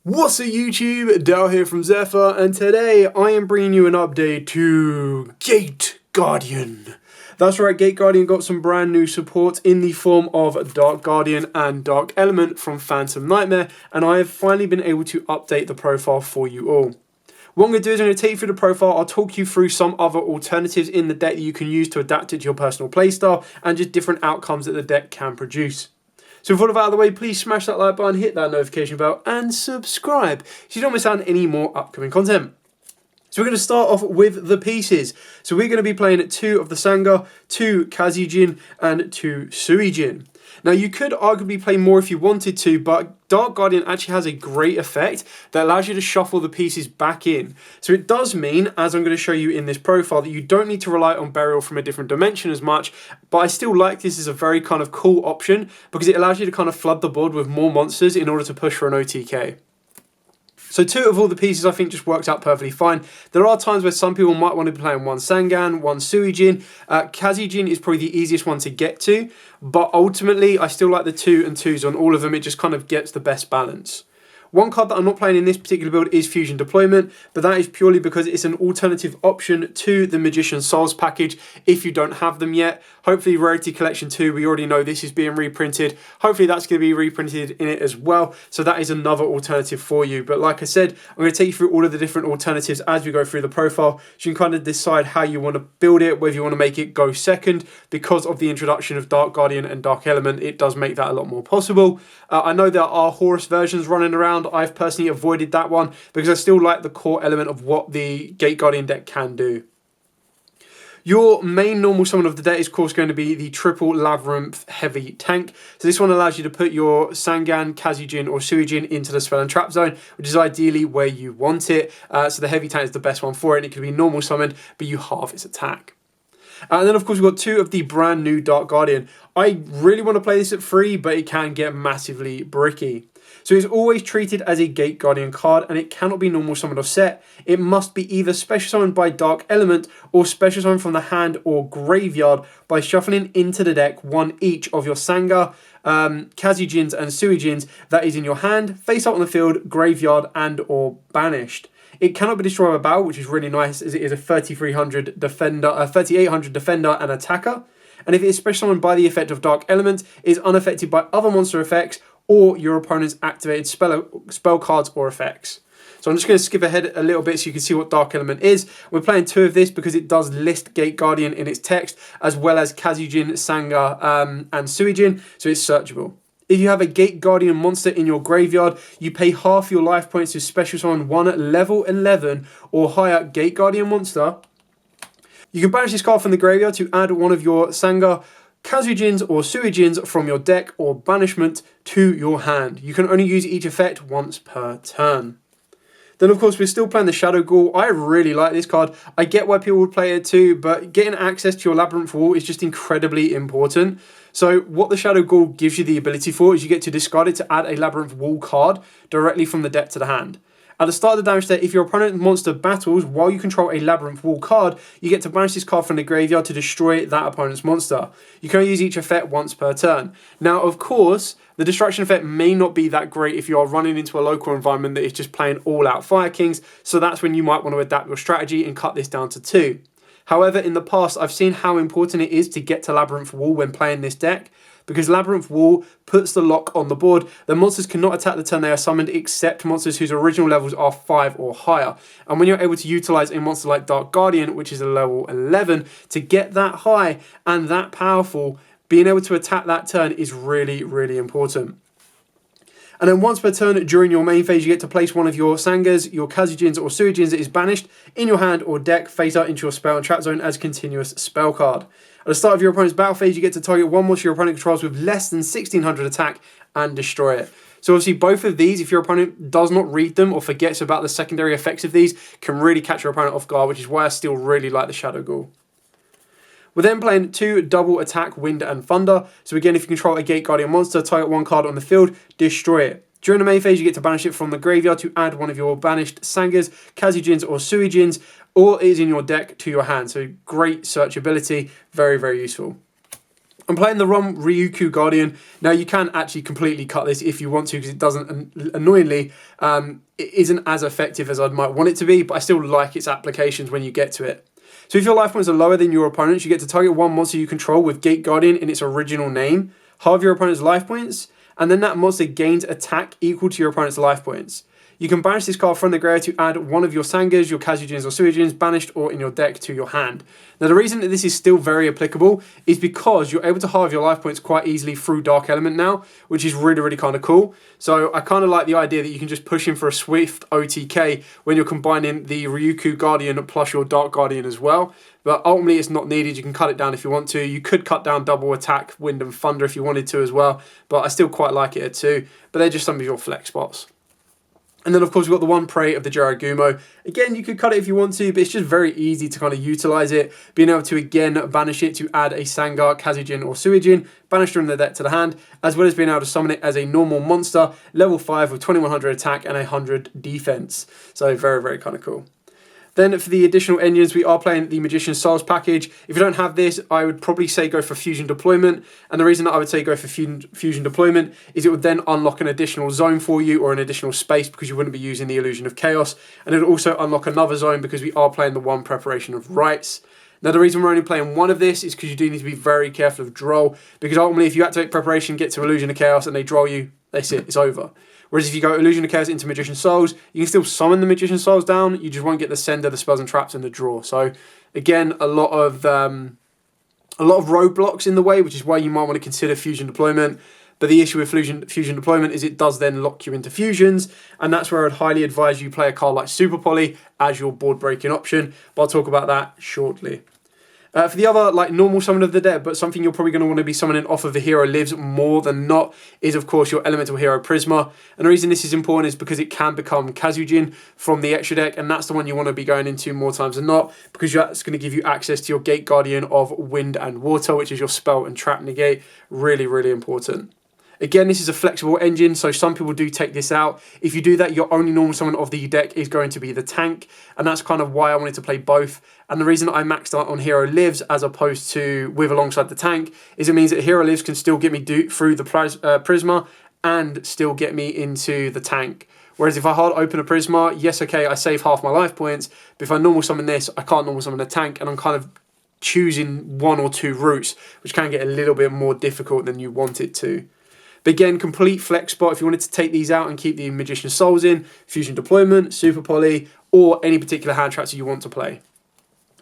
What's up YouTube, Dal here from Zephyr, and today I am bringing you an update to Gate Guardian. That's right, Gate Guardian got some brand new support in the form of Dark Guardian and Dark Element from Phantom Nightmare, and I have finally been able to update the profile for you all. What I'm going to do is I'm going to take you through the profile, I'll talk you through some other alternatives in the deck that you can use to adapt it to your personal playstyle, and just different outcomes that the deck can produce. So with all of that out of the way, please smash that like button, hit that notification bell, and subscribe so you don't miss out on any more upcoming content. So we're going to start off with the pieces. So we're going to be playing 2 of the Sanga, 2 Kazijin, and 2 Suijin. Now you could arguably play more if you wanted to, but Dark Guardian actually has a great effect that allows you to shuffle the pieces back in. So it does mean, as I'm going to show you in this profile, that you don't need to rely on burial from a different dimension as much, but I still like this as a very kind of cool option because it allows you to kind of flood the board with more monsters in order to push for an OTK. So 2 of all the pieces I think just works out perfectly fine. There are times where some people might want to be playing 1 Sangan, 1 Suijin. Kazijin is probably the easiest one to get to, but ultimately I still like the 2 and 2s on all of them. It just kind of gets the best balance. One card that I'm not playing in this particular build is Fusion Deployment, but that is purely because it's an alternative option to the Magician's Souls package if you don't have them yet. Hopefully Rarity Collection 2, we already know this is being reprinted. Hopefully that's going to be reprinted in it as well, so that is another alternative for you. But like I said, I'm going to take you through all of the different alternatives as we go through the profile, so you can kind of decide how you want to build it, whether you want to make it go second. Because of the introduction of Dark Guardian and Dark Element, it does make that a lot more possible. I know there are Horus versions running around. I've personally avoided that one because I still like the core element of what the Gate Guardian deck can do. Your main normal summon of the deck is of course going to be the triple Labyrinth heavy tank. So this one allows you to put your Sangan, Kazijin or Suijin into the spell and trap zone, which is ideally where you want it. So the heavy tank is the best one for it, and it can be normal summoned, but you halve its attack. And then of course we've got 2 of the brand new Dark Guardian. I really want to play this at 3, but it can get massively bricky. So it's always treated as a Gate Guardian card, and it cannot be normal summoned or set. It must be either special summoned by Dark Element or special summoned from the hand or graveyard by shuffling into the deck 1 each of your Sanga, Kazijins and Suijins that is in your hand, face up on the field, graveyard and or banished. It cannot be destroyed by battle, which is really nice as it is a 3800 defender and attacker. And if it is special summoned by the effect of Dark Element, it is unaffected by other monster effects or your opponent's activated spell cards or effects. So I'm just going to skip ahead a little bit so you can see what Dark Element is. We're playing 2 of this because it does list Gate Guardian in its text, as well as Kazijin, Sanga, and Suijin, so it's searchable. If you have a Gate Guardian monster in your graveyard, you pay half your life points to special summon 1 level 11 or higher Gate Guardian monster. You can banish this card from the graveyard to add 1 of your Sanga, Kazujins or Suijins from your deck or banishment to your hand. You can only use each effect once per turn. Then of course we're still playing the Shadow Ghoul. I really like this card. I get why people would play it too, but getting access to your Labyrinth Wall is just incredibly important. So what the Shadow Ghoul gives you the ability for is you get to discard it to add a Labyrinth Wall card directly from the deck to the hand. At the start of the damage step, if your opponent's monster battles while you control a Labyrinth Wall card, you get to banish this card from the graveyard to destroy that opponent's monster. You can only use each effect once per turn. Now, of course, the destruction effect may not be that great if you are running into a local environment that is just playing all-out Fire Kings, so that's when you might want to adapt your strategy and cut this down to 2. However, in the past, I've seen how important it is to get to Labyrinth Wall when playing this deck, because Labyrinth Wall puts the lock on the board. The monsters cannot attack the turn they are summoned except monsters whose original levels are 5 or higher. And when you're able to utilize a monster like Dark Guardian, which is a level 11, to get that high and that powerful, being able to attack that turn is really, really important. And then once per turn during your main phase, you get to place 1 of your Sangas, your Kazijins or Suijins that is banished in your hand or deck face out into your spell and trap zone as continuous spell card. At the start of your opponent's battle phase, you get to target 1 monster your opponent controls with less than 1600 attack and destroy it. So obviously both of these, if your opponent does not read them or forgets about the secondary effects of these, can really catch your opponent off guard, which is why I still really like the Shadow Ghoul. We're then playing 2 double attack Wind and Thunder. So again, if you control a Gate Guardian monster, target 1 card on the field, destroy it. During the main phase, you get to banish it from the graveyard to add 1 of your banished Sangas, Kazijins or Suijins, or it is in your deck to your hand. So great searchability, very, very useful. I'm playing the Rom Ryukyu Guardian. Now, you can actually completely cut this if you want to, because it doesn't, annoyingly, it isn't as effective as I might want it to be, but I still like its applications when you get to it. So if your life points are lower than your opponent's, you get to target one monster you control with Gate Guardian in its original name, halve your opponent's life points, and then that monster gains attack equal to your opponent's life points. You can banish this card from the graveyard to add one of your Sangas, your Kazujins or Suijins, banished or in your deck, to your hand. Now, the reason that this is still very applicable is because you're able to halve your life points quite easily through Dark Element now, which is really, really kind of cool. So I kind of like the idea that you can just push in for a swift OTK when you're combining the Ryukyu Guardian plus your Dark Guardian as well. But ultimately, it's not needed. You can cut it down if you want to. You could cut down double attack, Wind and Thunder if you wanted to as well. But I still quite like it at 2. But they're just some of your flex spots. And then, of course, we've got the one Prey of the Jiragumo. Again, you could cut it if you want to, but it's just very easy to kind of utilize it. Being able to, again, banish it to add a Sangar, Kazujin, or Suijin, banished from the deck to the hand, as well as being able to summon it as a normal monster, level 5 with 2100 attack and 100 defense. So very, very kind of cool. Then for the additional engines, we are playing the Magician's Souls package. If you don't have this, I would probably say go for Fusion Deployment. And the reason that I would say go for Fusion Deployment is it would then unlock an additional zone for you, or an additional space, because you wouldn't be using the Illusion of Chaos. And it would also unlock another zone because we are playing the one Preparation of Rites. Now, the reason we're only playing one of this is because you do need to be very careful of Droll, because ultimately if you activate Preparation, get to Illusion of Chaos, and they Droll you, that's it, it's over. Whereas if you go Illusion of Chaos into Magician's Souls, you can still summon the Magician's Souls down, you just won't get the Sender, the Spells and Traps, and the Draw. So, again, a lot of roadblocks in the way, which is why you might want to consider Fusion Deployment. But the issue with Fusion Deployment is it does then lock you into fusions, and that's where I'd highly advise you play a card like Super Poly as your board breaking option. But I'll talk about that shortly. For the other, like, normal summon of the dead, but something you're probably going to want to be summoning off of the Hero Lives more than not, is, of course, your Elemental Hero Prisma. And the reason this is important is because it can become Kazujin from the extra deck, and that's the one you want to be going into more times than not, because that's going to give you access to your Gate Guardian of Wind and Water, which is your Spell and Trap Negate. Really, really important. Again, this is a flexible engine, so some people do take this out. If you do that, your only normal summon of the deck is going to be the tank, and that's kind of why I wanted to play both. And the reason I maxed out on Hero Lives as opposed to with alongside the tank is it means that Hero Lives can still get me through the Prisma and still get me into the tank. Whereas if I hard open a Prisma, yes, okay, I save half my life points, but if I normal summon this, I can't normal summon a tank, and I'm kind of choosing one or two routes, which can get a little bit more difficult than you want it to. But again, complete flex spot if you wanted to take these out and keep the Magician's Souls in, Fusion Deployment, Super Poly, or any particular hand traps that you want to play.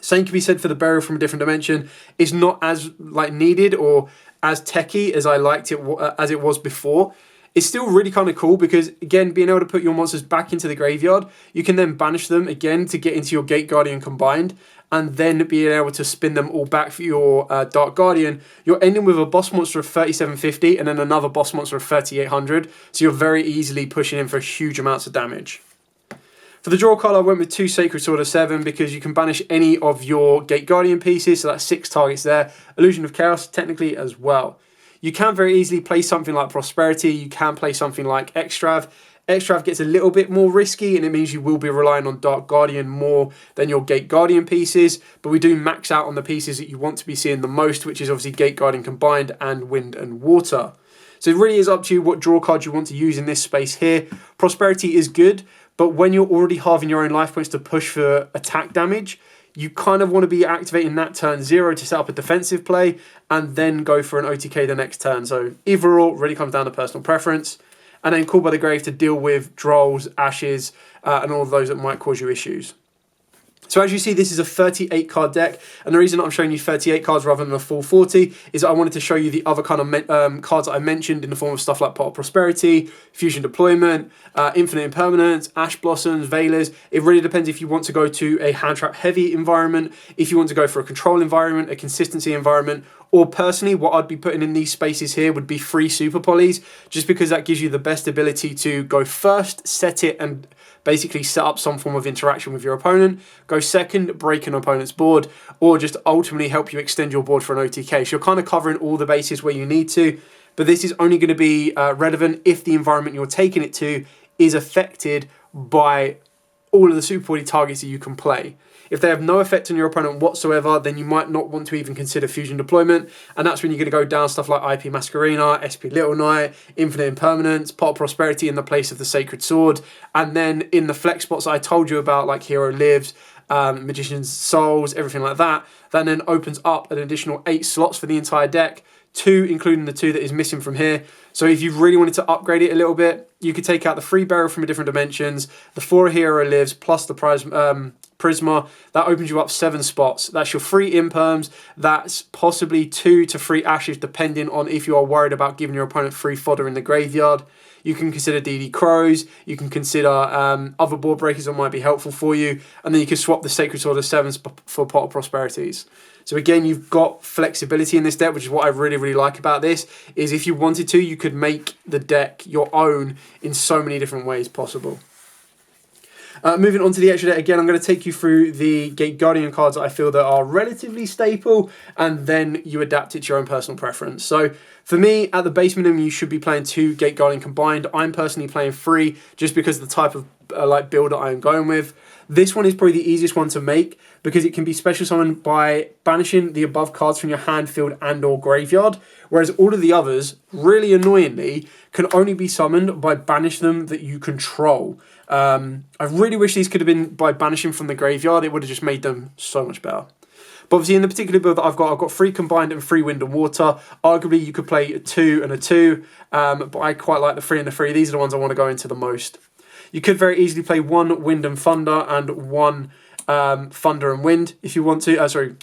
Same can be said for the Burial from a Different Dimension. It's not as needed or as techy as I liked it as it was before. It's still really kind of cool because, again, being able to put your monsters back into the graveyard, you can then banish them again to get into your Gate Guardian combined, and then being able to spin them all back for your Dark Guardian. You're ending with a boss monster of 3750 and then another boss monster of 3800, so you're very easily pushing in for huge amounts of damage. For the draw card, I went with 2 Sacred Sword of 7 because you can banish any of your Gate Guardian pieces, so that's 6 targets there. Illusion of Chaos, technically, as well. You can very easily play something like Prosperity, you can play something like Extrav. Extrav gets a little bit more risky, and it means you will be relying on Dark Guardian more than your Gate Guardian pieces, but we do max out on the pieces that you want to be seeing the most, which is obviously Gate Guardian combined and Wind and Water. So it really is up to you what draw card you want to use in this space here. Prosperity is good, but when you're already halving your own life points to push for attack damage, you kind of want to be activating that turn 0 to set up a defensive play and then go for an OTK the next turn. So either or really comes down to personal preference. And then Call by the Grave to deal with Drolls, Ashes, and all of those that might cause you issues. So as you see, this is a 38 card deck, and the reason I'm showing you 38 cards rather than a full 40 is that I wanted to show you the other kind of cards that I mentioned in the form of stuff like Pot of Prosperity, Fusion Deployment, Infinite Impermanence, Ash Blossoms, Veilers. It really depends if you want to go to a hand trap heavy environment, if you want to go for a control environment, a consistency environment, or personally what I'd be putting in these spaces here would be 3 Super Polys, just because that gives you the best ability to go first, set it, and basically set up some form of interaction with your opponent. Go second, break an opponent's board, or just ultimately help you extend your board for an OTK. So you're kind of covering all the bases where you need to, but this is only going to be relevant if the environment you're taking it to is affected by all of the Super Poly targets that you can play. If they have no effect on your opponent whatsoever, then you might not want to even consider fusion deployment, and that's when you're going to go down stuff like IP Masquerena, SP Little Knight, Infinite Impermanence, Pot of Prosperity in the place of the Sacred Sword, and then in the flex spots I told you about, like Hero Lives, Magician's Souls, everything like that, that then opens up an additional 8 slots for the entire deck, 2 including the 2 that is missing from here. So if you really wanted to upgrade it a little bit, you could take out the 3 Burial from a different dimensions, the 4 Hero Lives plus the Prisma. That opens you up 7 spots. That's your 3 Imperms. That's possibly 2 to 3 Ashes, depending on if you are worried about giving your opponent free fodder in the graveyard. You can consider DD Crows. You can consider other board breakers that might be helpful for you. And then you can swap the Sacred Sword of 7s for Pot of Prosperities. So again, you've got flexibility in this deck, which is what I really, really like about this, is if you wanted to, you could make the deck your own in so many different ways possible. Moving on to the extra deck, again, I'm going to take you through the Gate Guardian cards that I feel that are relatively staple, and then you adapt it to your own personal preference. So for me, at the base minimum, you should be playing 2 Gate Guardian combined. I'm personally playing 3, just because of the type of build that I am going with. This one is probably the easiest one to make, because it can be special summoned by banishing the above cards from your hand, field, and or graveyard, whereas all of the others, really annoyingly, can only be summoned by banish them that you control. I really wish these could have been by banishing from the graveyard. It would have just made them so much better. But obviously in the particular build that I've got 3 combined and 3 wind and water. Arguably you could play a 2 and a 2, but I quite like the 3 and the 3. These are the ones I want to go into the most. You could very easily play 1 wind and thunder and 1 thunder and wind if you want to.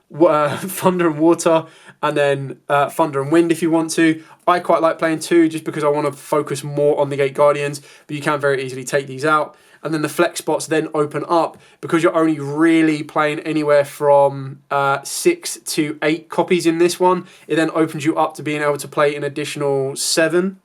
Thunder and water, and then thunder and wind if you want to. I quite like playing 2 just because I want to focus more on the Gate Guardians, but you can very easily take these out. And then the flex spots then open up because you're only really playing anywhere from 6 to 8 copies in this one. It then opens you up to being able to play an additional 7.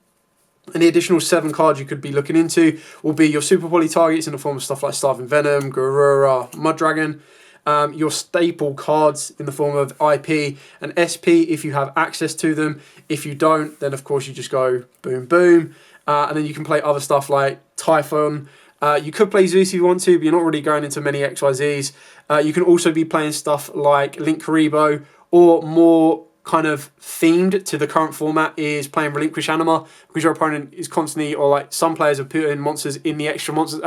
And the additional 7 cards you could be looking into will be your Super Poly targets in the form of stuff like Starving Venom, Garura, Mud Dragon. Your staple cards in the form of IP and SP if you have access to them. If you don't, then of course you just go boom, boom. And then you can play other stuff like Typhon. You could play Zeus if you want to, but you're not really going into many XYZs. You can also be playing stuff like Link Karibo, or more kind of themed to the current format is playing Relinquish Anima, because your opponent is constantly, or like some players have put in monsters in the extra monsters,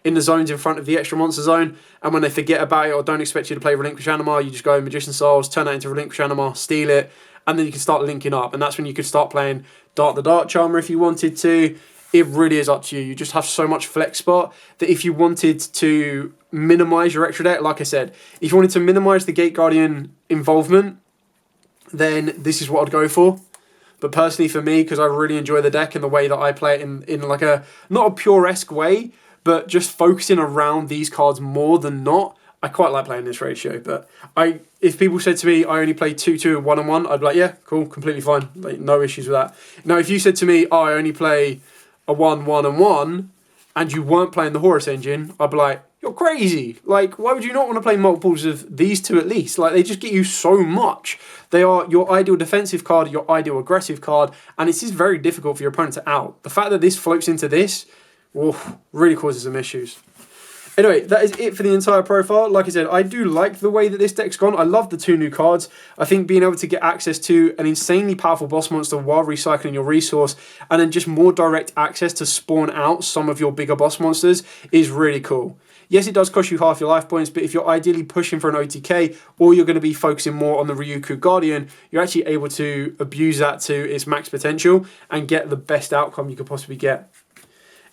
in the zones in front of the extra monster zone, and when they forget about it or don't expect you to play Relinquish Anima, you just go Magician's Souls, turn that into Relinquish Anima, steal it, and then you can start linking up, and that's when you could start playing Dark the Dark Charmer if you wanted to. It really is up to you. You just have so much flex spot that if you wanted to minimize your extra deck, like I said, if you wanted to minimize the Gate Guardian involvement, then this is what I'd go for. But personally for me, because I really enjoy the deck and the way that I play it in like a, not a pure-esque way, but just focusing around these cards more than not, I quite like playing this ratio. But if people said to me, I only play 2-2 and 1-1, I'd be like, yeah, cool, completely fine. Like, no issues with that. Now, if you said to me, oh, I only play a 1-1-1, and you weren't playing the Horus engine, I'd be like, you're crazy. Like, why would you not want to play multiples of these 2 at least? Like, they just get you so much. They are your ideal defensive card, your ideal aggressive card, and it's just very difficult for your opponent to out. The fact that this floats into this, really causes some issues. Anyway, that is it for the entire profile. Like I said, I do like the way that this deck's gone. I love the 2 new cards. I think being able to get access to an insanely powerful boss monster while recycling your resource, and then just more direct access to spawn out some of your bigger boss monsters is really cool. Yes, it does cost you half your life points, but if you're ideally pushing for an OTK, or you're going to be focusing more on the Ryuku Guardian, you're actually able to abuse that to its max potential and get the best outcome you could possibly get.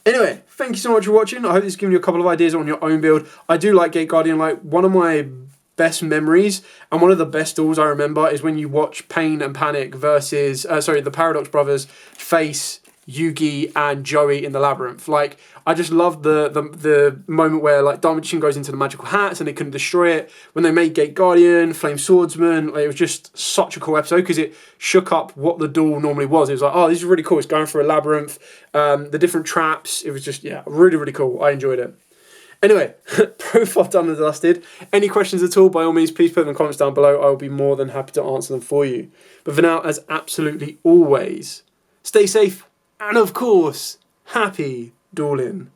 Anyway, thank you so much for watching. I hope this has given you a couple of ideas on your own build. I do like Gate Guardian. Like, one of my best memories and one of the best duels I remember is when you watch Pain and Panic versus, the Paradox Brothers face Yugi and Joey in the Labyrinth. Like, I just loved the moment where like Dark Magician goes into the magical hats and they couldn't destroy it. When they made Gate Guardian, Flame Swordsman, like, it was just such a cool episode because it shook up what the duel normally was. It was like, oh, this is really cool. It's going through a labyrinth, the different traps. It was just, yeah, really, really cool. I enjoyed it. Anyway, profile done and dusted. Any questions at all, by all means, please put them in the comments down below. I will be more than happy to answer them for you. But for now, as absolutely always, stay safe and, of course, happy dueling.